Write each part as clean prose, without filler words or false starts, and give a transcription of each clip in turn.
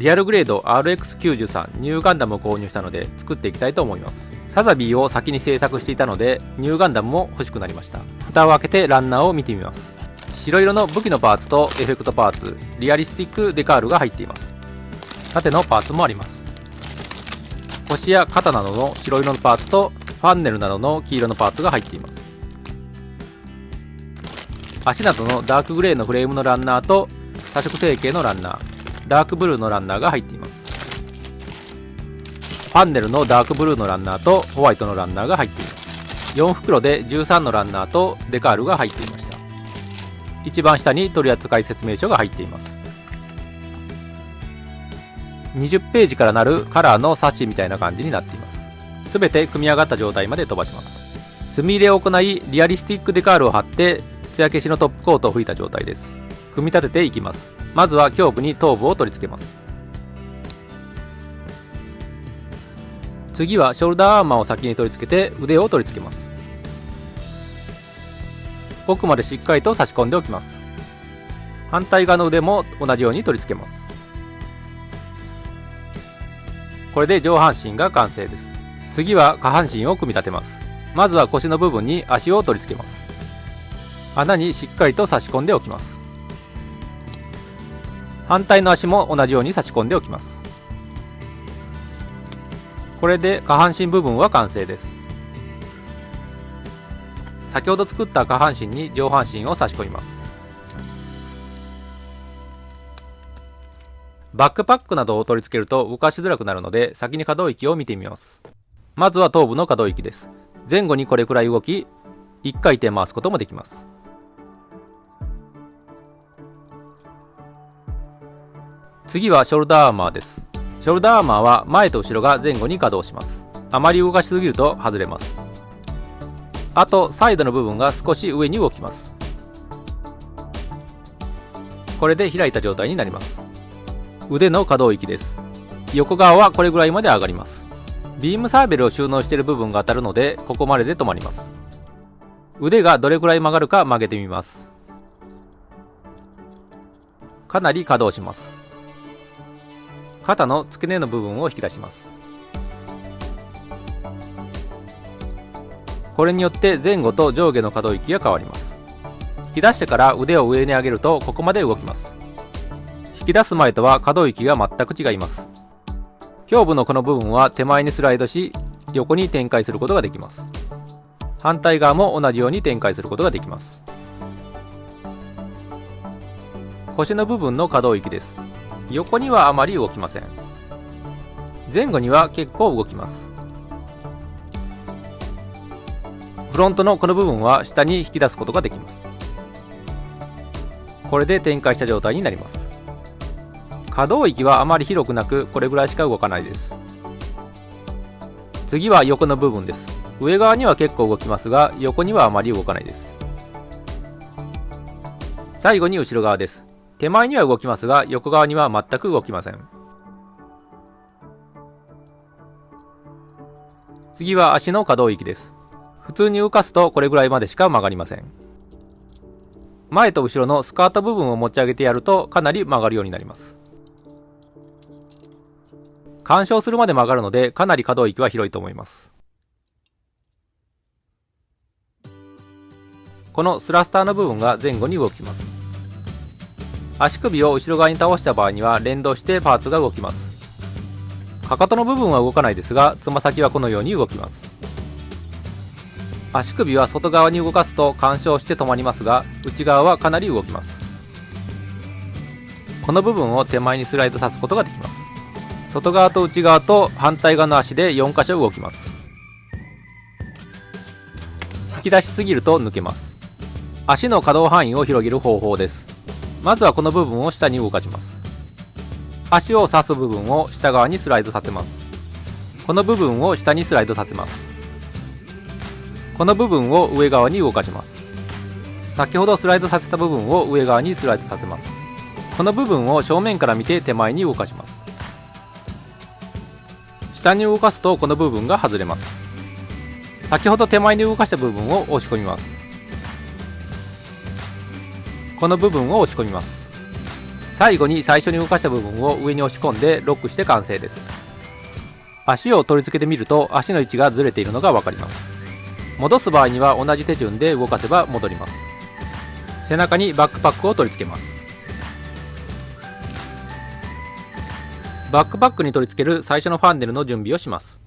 リアルグレード RX93 ニューガンダムを購入したので作っていきたいと思います。サザビーを先に制作していたのでニューガンダムも欲しくなりました。蓋を開けてランナーを見てみます。白色の武器のパーツとエフェクトパーツ、リアリスティックデカールが入っています。縦のパーツもあります。腰や肩などの白色のパーツとファンネルなどの黄色のパーツが入っています。足などのダークグレーのフレームのランナーと多色成形のランナー、ダークブルーのランナーが入っています。ファンネルのダークブルーのランナーとホワイトのランナーが入っています。4袋で13のランナーとデカールが入っていました。一番下に取扱説明書が入っています。20ページからなるカラーの冊子みたいな感じになっています。すべて組み上がった状態まで飛ばします。墨入れを行い、リアリスティックデカールを貼って艶消しのトップコートを吹いた状態です。組み立てていきます。まずは胸部に頭部を取り付けます。次はショルダーアーマーを先に取り付けて腕を取り付けます。奥までしっかりと差し込んでおきます。反対側の腕も同じように取り付けます。これで上半身が完成です。次は下半身を組み立てます。まずは腰の部分に足を取り付けます。穴にしっかりと差し込んでおきます。反対の足も同じように差し込んでおきます。これで下半身部分は完成です。先ほど作った下半身に上半身を差し込みます。バックパックなどを取り付けると動かしづらくなるので先に可動域を見てみます。まずは頭部の可動域です。前後にこれくらい動き、1回転回すこともできます。次はショルダーアーマーです。ショルダーアーマーは前と後ろが前後に稼働します。あまり動かしすぎると外れます。あとサイドの部分が少し上に動きます。これで開いた状態になります。腕の可動域です。横側はこれぐらいまで上がります。ビームサーベルを収納している部分が当たるのでここまでで止まります。腕がどれくらい曲がるか曲げてみます。かなり稼働します。肩の付け根の部分を引き出します。これによって前後と上下の可動域が変わります。引き出してから腕を上に上げるとここまで動きます。引き出す前とは可動域が全く違います。胸部のこの部分は手前にスライドし横に展開することができます。反対側も同じように展開することができます。腰の部分の可動域です。横にはあまり動きません。前後には結構動きます。フロントのこの部分は下に引き出すことができます。これで展開した状態になります。可動域はあまり広くなくこれぐらいしか動かないです。次は横の部分です。上側には結構動きますが横にはあまり動かないです。最後に後ろ側です。手前には動きますが横側には全く動きません。次は足の可動域です。普通に動かすとこれぐらいまでしか曲がりません。前と後ろのスカート部分を持ち上げてやるとかなり曲がるようになります。干渉するまで曲がるのでかなり可動域は広いと思います。このスラスターの部分が前後に動きます。足首を後ろ側に倒した場合には連動してパーツが動きます。かかとの部分は動かないですがつま先はこのように動きます。足首は外側に動かすと干渉して止まりますが内側はかなり動きます。この部分を手前にスライドさすことができます。外側と内側と反対側の足で4箇所動きます。引き出しすぎると抜けます。足の可動範囲を広げる方法です。まずはこの部分を下に動かします。足を刺す部分を下側にスライドさせます。この部分を下にスライドさせます。この部分を上側に動かします。先ほどスライドさせた部分を上側にスライドさせます。この部分を正面から見て手前に動かします。下に動かすとこの部分が外れます。先ほど手前に動かした部分を押し込みます。この部分を押し込みます。最後に最初に動かした部分を上に押し込んでロックして完成です。足を取り付けてみると足の位置がずれているのがわかります。戻す場合には同じ手順で動かせば戻ります。背中にバックパックを取り付けます。バックパックに取り付ける最初のファンネルの準備をします。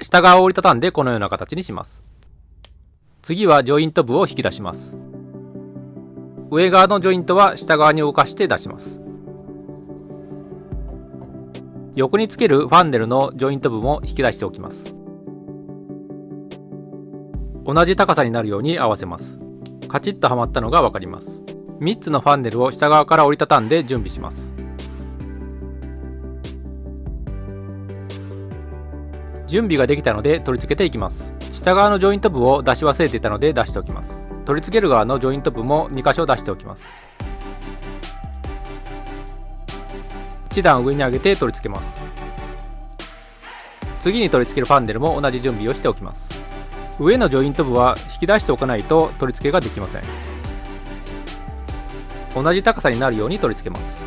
下側を折りたたんでこのような形にします。次はジョイント部を引き出します。上側のジョイントは下側に動かして出します。横につけるファンネルのジョイント部も引き出しておきます。同じ高さになるように合わせます。カチッとはまったのがわかります。3つのファンネルを下側から折りたたんで準備します。準備ができたので取り付けていきます。下側のジョイント部を出し忘れていたので出しておきます。取り付ける側のジョイント部も2箇所出しておきます。1段上に上げて取り付けます。次に取り付けるファンネルも同じ準備をしておきます。上のジョイント部は引き出しておかないと取り付けができません。同じ高さになるように取り付けます。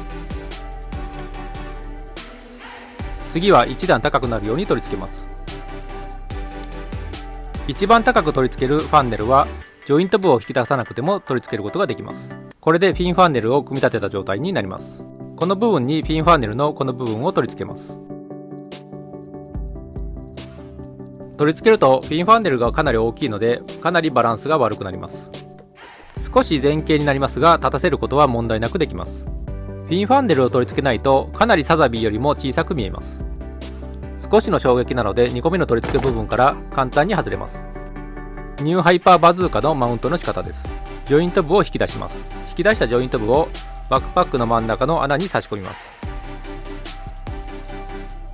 次は1段高くなるように取り付けます。一番高く取り付けるファンネルはジョイント部を引き出さなくても取り付けることができます。これでピンファンネルを組み立てた状態になります。この部分にピンファンネルのこの部分を取り付けます。取り付けるとピンファンネルがかなり大きいのでかなりバランスが悪くなります。少し前傾になりますが立たせることは問題なくできます。ピンファンネルを取り付けないとかなりサザビーよりも小さく見えます。少しの衝撃なので2個目の取り付け部分から簡単に外れます。ニューハイパーバズーカのマウントの仕方です。ジョイント部を引き出します。引き出したジョイント部をバックパックの真ん中の穴に差し込みます。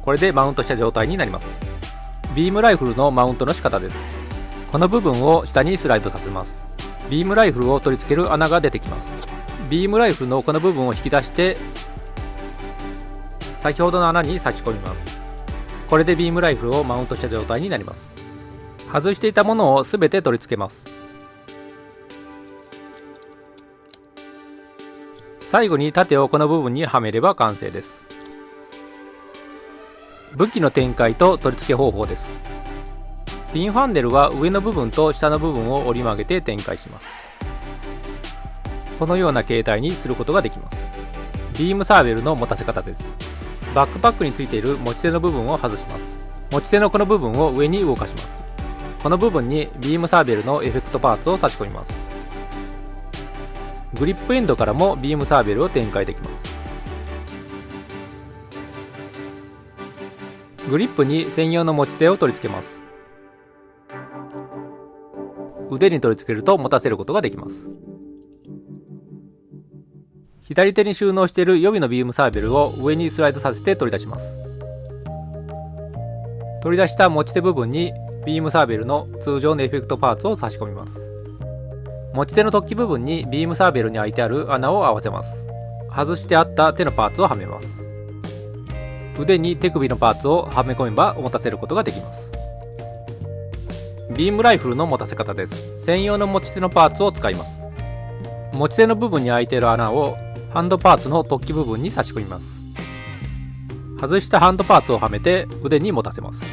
これでマウントした状態になります。ビームライフルのマウントの仕方です。この部分を下にスライドさせます。ビームライフルを取り付ける穴が出てきます。ビームライフルのこの部分を引き出して先ほどの穴に差し込みます。これでビームライフルをマウントした状態になります。外していたものをすべて取り付けます。最後に盾をこの部分にはめれば完成です。武器の展開と取り付け方法です。ピンファンネルは上の部分と下の部分を折り曲げて展開します。このような形態にすることができます。ビームサーベルの持たせ方です。バックパックについている持ち手の部分を外します。持ち手のこの部分を上に動かします。この部分にビームサーベルのエフェクトパーツを差し込みます。グリップエンドからもビームサーベルを展開できます。グリップに専用の持ち手を取り付けます。腕に取り付けると持たせることができます。左手に収納している予備のビームサーベルを上にスライドさせて取り出します。取り出した持ち手部分にビームサーベルの通常のエフェクトパーツを差し込みます。持ち手の突起部分にビームサーベルに開いてある穴を合わせます。外してあった手のパーツをはめます。腕に手首のパーツをはめ込めば持たせることができます。ビームライフルの持たせ方です。専用の持ち手のパーツを使います。持ち手の部分に開いている穴をハンドパーツの突起部分に差し込みます。外したハンドパーツをはめて腕に持たせます。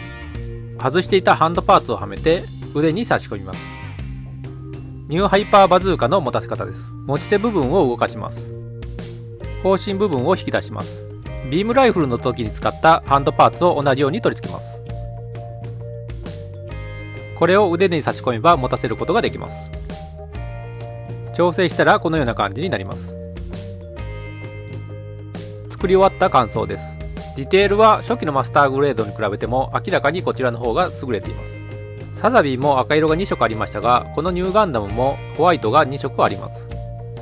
外していたハンドパーツをはめて腕に差し込みます。ニューハイパーバズーカの持たせ方です。持ち手部分を動かします。方針部分を引き出します。ビームライフルの時に使ったハンドパーツを同じように取り付けます。これを腕に差し込めば持たせることができます。調整したらこのような感じになります。作り終わった感想です。ディテールは初期のマスターグレードに比べても明らかにこちらの方が優れています。サザビーも赤色が2色ありましたが、このニューガンダムもホワイトが2色あります。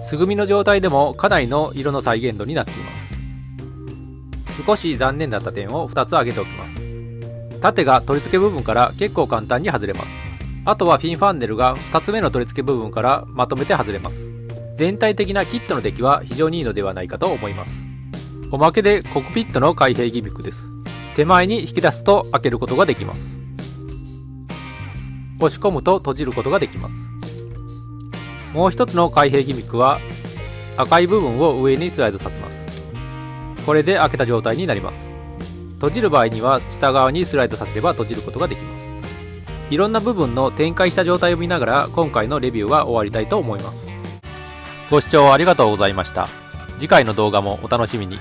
素組みの状態でもかなりの色の再現度になっています。少し残念だった点を2つ挙げておきます。盾が取り付け部分から結構簡単に外れます。あとはピンファンネルが2つ目の取り付け部分からまとめて外れます。全体的なキットの出来は非常にいいのではないかと思います。おまけでコックピットの開閉ギミックです。手前に引き出すと開けることができます。押し込むと閉じることができます。もう一つの開閉ギミックは赤い部分を上にスライドさせます。これで開けた状態になります。閉じる場合には下側にスライドさせれば閉じることができます。いろんな部分の展開した状態を見ながら今回のレビューは終わりたいと思います。ご視聴ありがとうございました。次回の動画もお楽しみに。